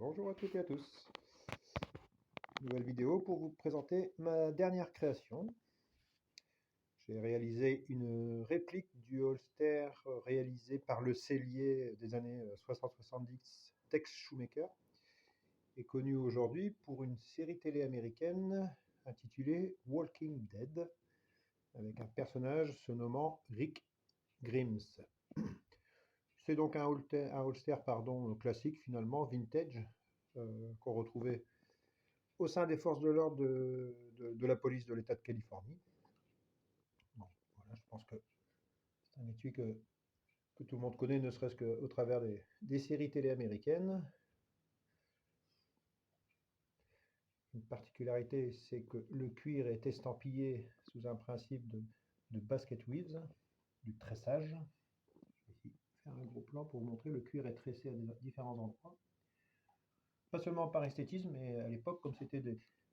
Bonjour à toutes et à tous. Nouvelle vidéo pour vous présenter ma dernière création. J'ai réalisé une réplique du holster réalisé par le sellier des années 60-70, Tex Shoemaker, et connu aujourd'hui pour une série télé américaine intitulée Walking Dead, avec un personnage se nommant Rick Grimes. C'est donc un holster classique finalement, vintage, qu'on retrouvait au sein des forces de l'ordre de la police de l'État de Californie. Bon, voilà, je pense que c'est un étui que tout le monde connaît, ne serait-ce qu'au travers des séries télé américaines. Une particularité, c'est que le cuir est estampillé sous un principe de basket weaves, du tressage. Je vais ici faire un gros plan pour vous montrer. Le cuir est tressé à différents endroits. Pas seulement par esthétisme, mais à l'époque, comme c'était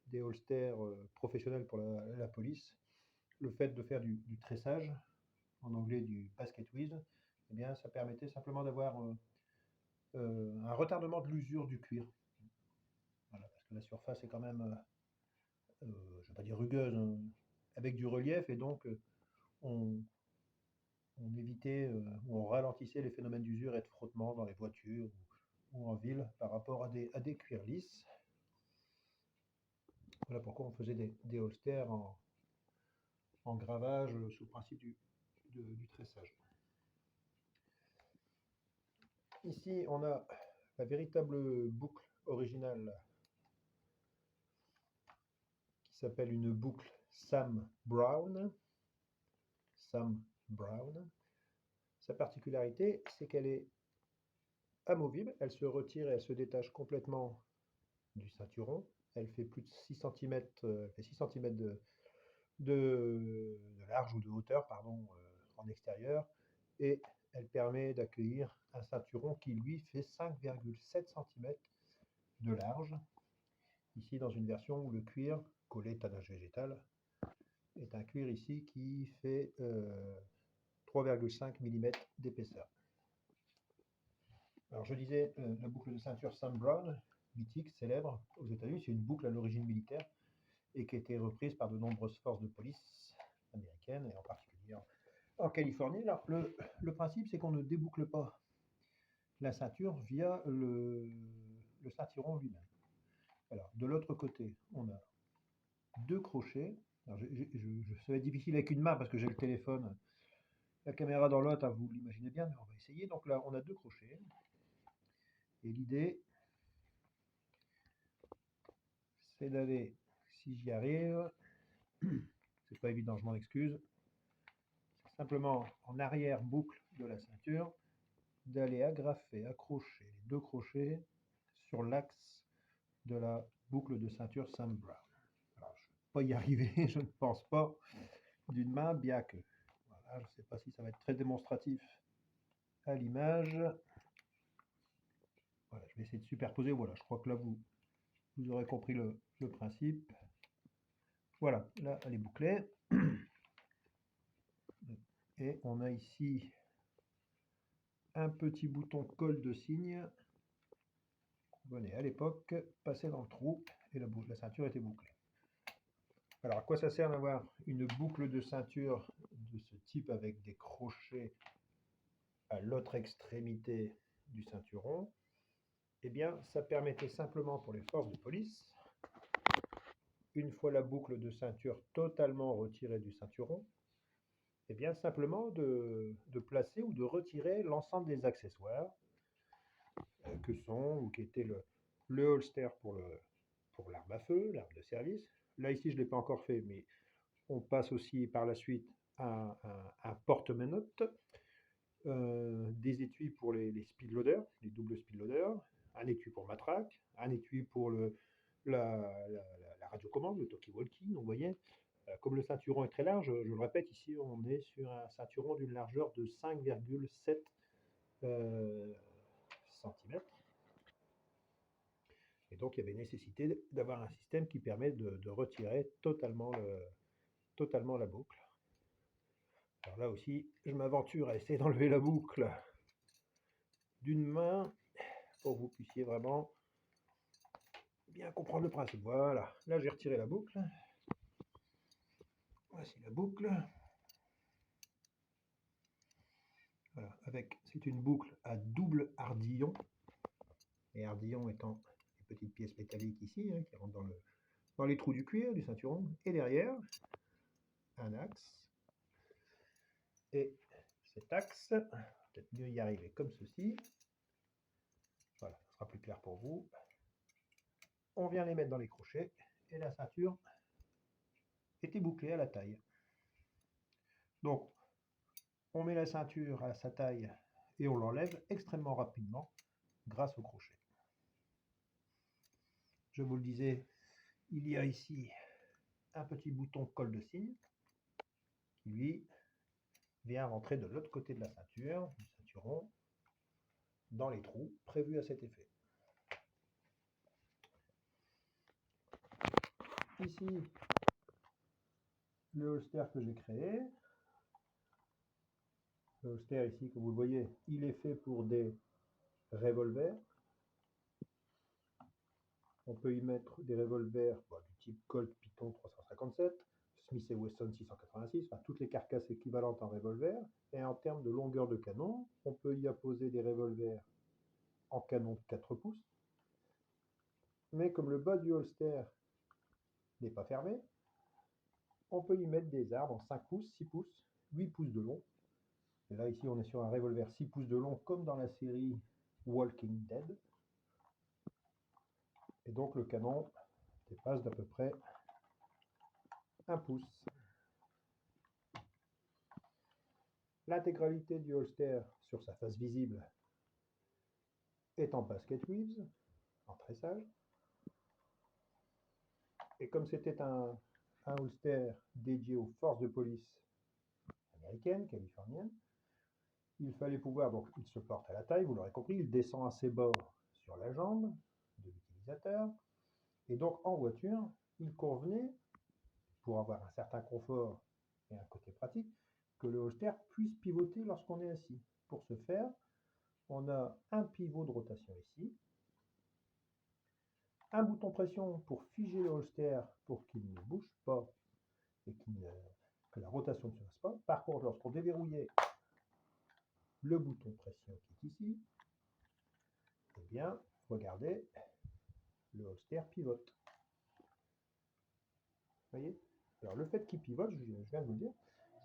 des holsters professionnels pour la police, le fait de faire du tressage, en anglais du basket weave, eh bien, ça permettait simplement d'avoir un retardement de l'usure du cuir. Voilà, parce que la surface est quand même, je ne vais pas dire rugueuse, hein, avec du relief, et donc on, on évitait, on ralentissait les phénomènes d'usure et de frottement dans les voitures ou en ville par rapport à des cuirs lisses. Voilà pourquoi on faisait des holsters en gravage sous le principe du tressage. Ici, on a la véritable boucle originale qui s'appelle une boucle Sam Browne. Sam Browne. Sa particularité, c'est qu'elle est amovible, elle se retire et elle se détache complètement du ceinturon. Elle fait plus de 6 cm, elle fait 6 cm de large ou de hauteur, pardon, en extérieur, et elle permet d'accueillir un ceinturon qui lui fait 5,7 cm de large. Ici, dans une version où le cuir, collé tannage végétal, est un cuir ici qui fait 3,5 mm d'épaisseur. Alors je disais, la boucle de ceinture Sam Browne, mythique, célèbre aux États-Unis, c'est une boucle à l'origine militaire et qui a été reprise par de nombreuses forces de police américaines et en particulier en Californie. Alors le principe, c'est qu'on ne déboucle pas la ceinture via le ceinturon lui-même. Alors de l'autre côté, on a deux crochets. Alors, ça va être difficile avec une main parce que j'ai le téléphone, la caméra dans l'autre, vous l'imaginez bien, mais on va essayer. Donc là, on a deux crochets. Et l'idée, c'est d'aller, si j'y arrive, c'est pas évident, je m'en excuse, simplement en arrière-boucle de la ceinture, d'aller agrafer, accrocher les deux crochets sur l'axe de la boucle de ceinture Sam Browne. Alors, je ne vais pas y arriver, je ne pense pas, d'une main, bien que. Voilà, je ne sais pas si ça va être très démonstratif à l'image. Voilà, je vais essayer de superposer. Voilà, je crois que là, vous aurez compris le principe. Voilà, là, elle est bouclée. Et on a ici un petit bouton colle de cygne. Venez, à l'époque, passer dans le trou et la ceinture était bouclée. Alors, à quoi ça sert d'avoir une boucle de ceinture de ce type avec des crochets à l'autre extrémité du ceinturon? Eh bien, ça permettait simplement pour les forces de police, une fois la boucle de ceinture totalement retirée du ceinturon, eh bien, simplement de placer ou de retirer l'ensemble des accessoires que sont ou qui étaient le holster pour l'arme à feu, l'arme de service. Là, ici, je ne l'ai pas encore fait, mais on passe aussi par la suite à un porte-menottes, des étuis pour les speed loaders, les doubles speed loaders, un étui pour matraque, un étui pour la radiocommande, le talkie-walkie. Donc, vous voyez, comme le ceinturon est très large, je le répète, ici, on est sur un ceinturon d'une largeur de 5,7 cm. Et donc, il y avait nécessité d'avoir un système qui permet de retirer totalement la boucle. Alors là aussi, je m'aventure à essayer d'enlever la boucle d'une main pour que vous puissiez vraiment bien comprendre le principe. Voilà, là j'ai retiré la boucle. Voici la boucle. Voilà, c'est une boucle à double ardillon. Les ardillons étant les petites pièces métalliques ici, hein, qui rentrent dans les trous du cuir, du ceinturon. Et derrière, un axe. Et cet axe, peut-être mieux y arriver comme ceci. Voilà, ce sera plus clair pour vous. On vient les mettre dans les crochets et la ceinture était bouclée à la taille. Donc, on met la ceinture à sa taille et on l'enlève extrêmement rapidement grâce au crochet. Je vous le disais, il y a ici un petit bouton colle de cygne qui, lui, vient rentrer de l'autre côté de la ceinture, du ceinturon, dans les trous prévus à cet effet. Ici, le holster que j'ai créé. Le holster ici, comme vous le voyez, il est fait pour des revolvers. On peut y mettre des revolvers du type Colt Python 357, Smith & Wesson 686, enfin toutes les carcasses équivalentes en revolver. Et en termes de longueur de canon, on peut y apposer des revolvers en canon de 4 pouces. Mais comme le bas du holster n'est pas fermé, on peut y mettre des armes en 5 pouces, 6 pouces, 8 pouces de long. Et là, ici, on est sur un revolver 6 pouces de long, comme dans la série Walking Dead. Et donc, le canon dépasse d'à peu près 1 pouce. L'intégralité du holster sur sa face visible est en basket weaves, en tressage. Et comme c'était un holster dédié aux forces de police américaines, californiennes, il fallait pouvoir, donc il se porte à la taille, vous l'aurez compris, il descend assez bas sur la jambe de l'utilisateur. Et donc en voiture, il convenait, pour avoir un certain confort et un côté pratique, que le holster puisse pivoter lorsqu'on est assis. Pour ce faire, on a un pivot de rotation ici, un bouton pression pour figer le holster pour qu'il ne bouge pas et que la rotation ne se fasse pas. Par contre, lorsqu'on déverrouillait le bouton pression qui est ici, eh bien, regardez, le holster pivote. Vous voyez? Alors le fait qu'il pivote, je viens de vous le dire,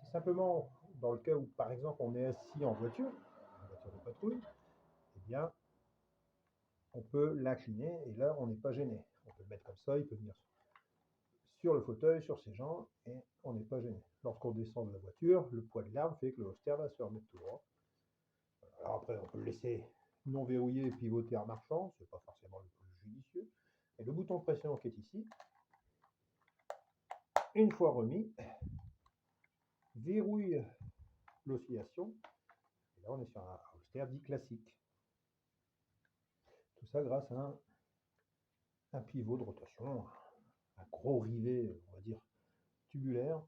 c'est simplement dans le cas où, par exemple, on est assis en voiture de patrouille, eh bien, on peut l'incliner et là, on n'est pas gêné. On peut le mettre comme ça, il peut venir sur le fauteuil, sur ses jambes, et on n'est pas gêné. Lorsqu'on descend de la voiture, le poids de l'arme fait que le holster va se remettre tout droit. Alors après, on peut le laisser non verrouillé et pivoter en marchant, c'est pas forcément le plus judicieux. Et le bouton de pression qui est ici, une fois remis, verrouille l'oscillation. Et là, on est sur un holster dit classique. Tout ça grâce à un pivot de rotation, un gros rivet, on va dire, tubulaire,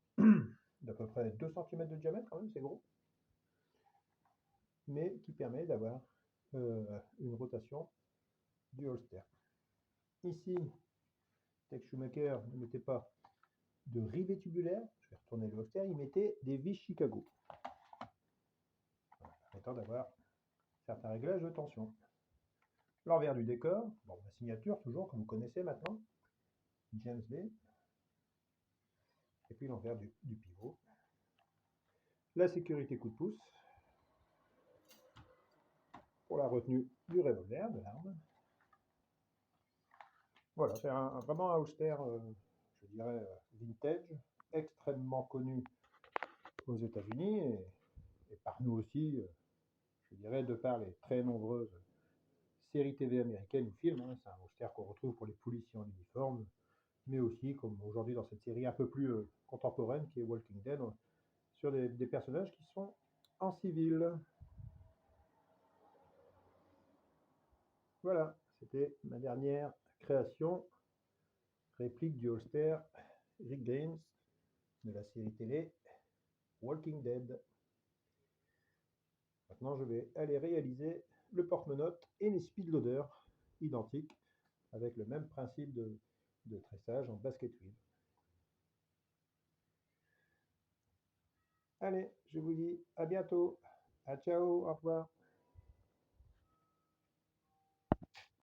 d'à peu près 2 cm de diamètre, quand même, c'est gros, mais qui permet d'avoir une rotation du holster. Ici, Tech Schumacher ne mettait pas de rivet tubulaire, je vais retourner le holster, il mettait des vis Chicago, permettant d'avoir certains réglages de tension. L'envers du décor, bon, la signature toujours, comme vous connaissez maintenant, James Bay, et puis l'envers du pivot. La sécurité coup de pouce, pour la retenue du revolver, de l'arme. Voilà, c'est vraiment un holster, je dirais, vintage, extrêmement connu aux États-Unis et par nous aussi, je dirais, de par les très nombreuses séries TV américaines ou films. Hein. C'est un holster qu'on retrouve pour les policiers en uniforme, mais aussi, comme aujourd'hui dans cette série un peu plus contemporaine qui est Walking Dead, sur des personnages qui sont en civil. Voilà, c'était ma dernière création, réplique du holster Rick Gaines de la série télé Walking Dead. Maintenant, je vais aller réaliser le porte-menottes et les speedloaders identiques avec le même principe de tressage en basket weave. Allez, je vous dis à bientôt. À ciao, au revoir.